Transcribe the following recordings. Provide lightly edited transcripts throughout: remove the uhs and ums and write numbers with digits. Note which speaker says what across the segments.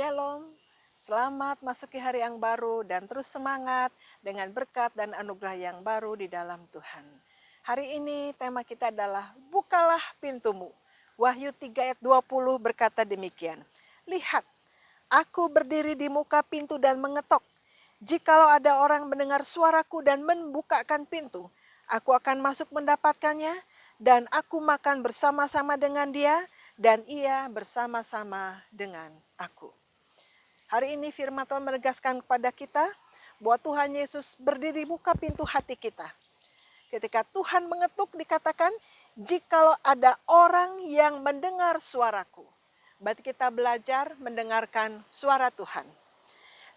Speaker 1: Shalom, selamat masuki hari yang baru dan terus semangat dengan berkat dan anugerah yang baru di dalam Tuhan. Hari ini tema kita adalah bukalah pintumu. Wahyu 3 ayat 20 berkata demikian. Lihat, aku berdiri di muka pintu dan mengetok. Jikalau ada orang mendengar suaraku dan membukakan pintu, aku akan masuk mendapatkannya dan aku makan bersama-sama dengan dia dan ia bersama-sama dengan aku. Hari ini firman Tuhan menegaskan kepada kita bahwa Tuhan Yesus berdiri buka pintu hati kita. Ketika Tuhan mengetuk dikatakan, jikalau ada orang yang mendengar suaraku. Berarti kita belajar mendengarkan suara Tuhan.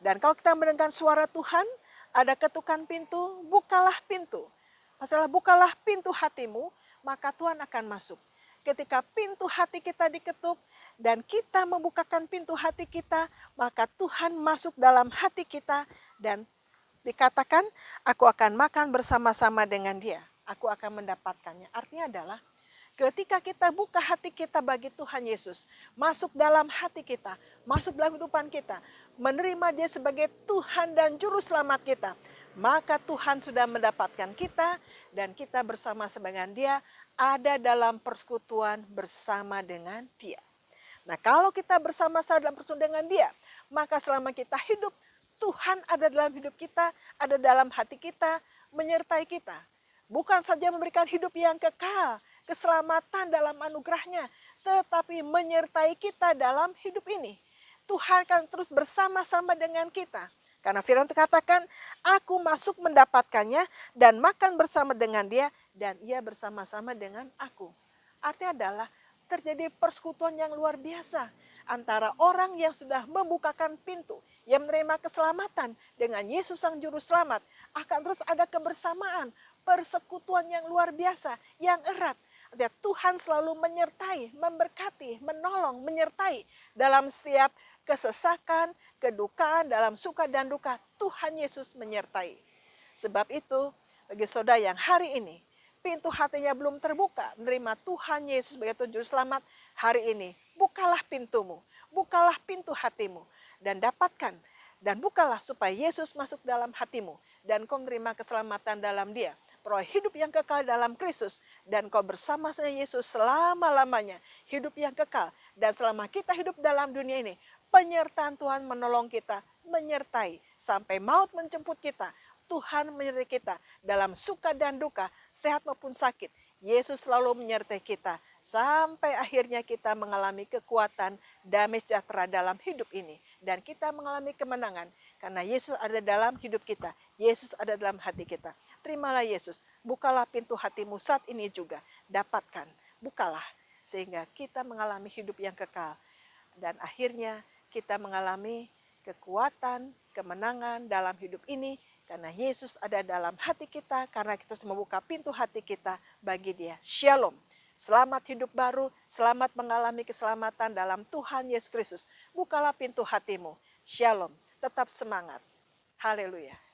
Speaker 1: Dan kalau kita mendengar suara Tuhan, ada ketukan pintu, bukalah pintu. Masalah bukalah pintu hatimu, maka Tuhan akan masuk. Ketika pintu hati kita diketuk, dan kita membukakan pintu hati kita, maka Tuhan masuk dalam hati kita dan dikatakan, aku akan makan bersama-sama dengan dia. Aku akan mendapatkannya. Artinya adalah, ketika kita buka hati kita bagi Tuhan Yesus, masuk dalam hati kita, masuk dalam kehidupan kita, menerima dia sebagai Tuhan dan Juru Selamat kita, maka Tuhan sudah mendapatkan kita dan kita bersama-sama dengan dia ada dalam persekutuan bersama dengan dia. Nah, kalau kita bersama-sama dalam persekutuan dengan dia, maka selama kita hidup, Tuhan ada dalam hidup kita, ada dalam hati kita, menyertai kita. Bukan saja memberikan hidup yang kekal, keselamatan dalam anugerahnya, tetapi menyertai kita dalam hidup ini. Tuhan akan terus bersama-sama dengan kita. Karena firman katakan, aku masuk mendapatkannya dan makan bersama dengan dia, dan ia bersama-sama dengan aku. Artinya adalah, terjadi persekutuan yang luar biasa antara orang yang sudah membukakan pintu, yang menerima keselamatan dengan Yesus Sang Juru Selamat, akan terus ada kebersamaan, persekutuan yang luar biasa, yang erat. Dan Tuhan selalu menyertai, memberkati, menolong, menyertai dalam setiap kesesakan, kedukaan, dalam suka dan duka. Tuhan Yesus menyertai. Sebab itu, bagi saudara yang hari ini pintu hatinya belum terbuka, menerima Tuhan Yesus sebagai Juru Selamat, hari ini bukalah pintumu, bukalah pintu hatimu, dan dapatkan, dan bukalah supaya Yesus masuk dalam hatimu, dan kau menerima keselamatan dalam dia, peroleh hidup yang kekal dalam Kristus, dan kau bersama-sama Yesus selama-lamanya, hidup yang kekal, dan selama kita hidup dalam dunia ini, penyertaan Tuhan menolong kita, menyertai, sampai maut menjemput kita, Tuhan menyertai kita dalam suka dan duka, sehat maupun sakit. Yesus selalu menyertai kita sampai akhirnya kita mengalami kekuatan, damai sejahtera dalam hidup ini. Dan kita mengalami kemenangan karena Yesus ada dalam hidup kita. Yesus ada dalam hati kita. Terimalah Yesus, bukalah pintu hatimu saat ini juga. Dapatkan, bukalah sehingga kita mengalami hidup yang kekal. Dan akhirnya kita mengalami kekuatan, kemenangan dalam hidup ini. Karena Yesus ada dalam hati kita, karena kita harus membuka pintu hati kita bagi dia. Shalom. Selamat hidup baru, selamat mengalami keselamatan dalam Tuhan Yesus Kristus. Bukalah pintu hatimu. Shalom. Tetap semangat. Haleluya.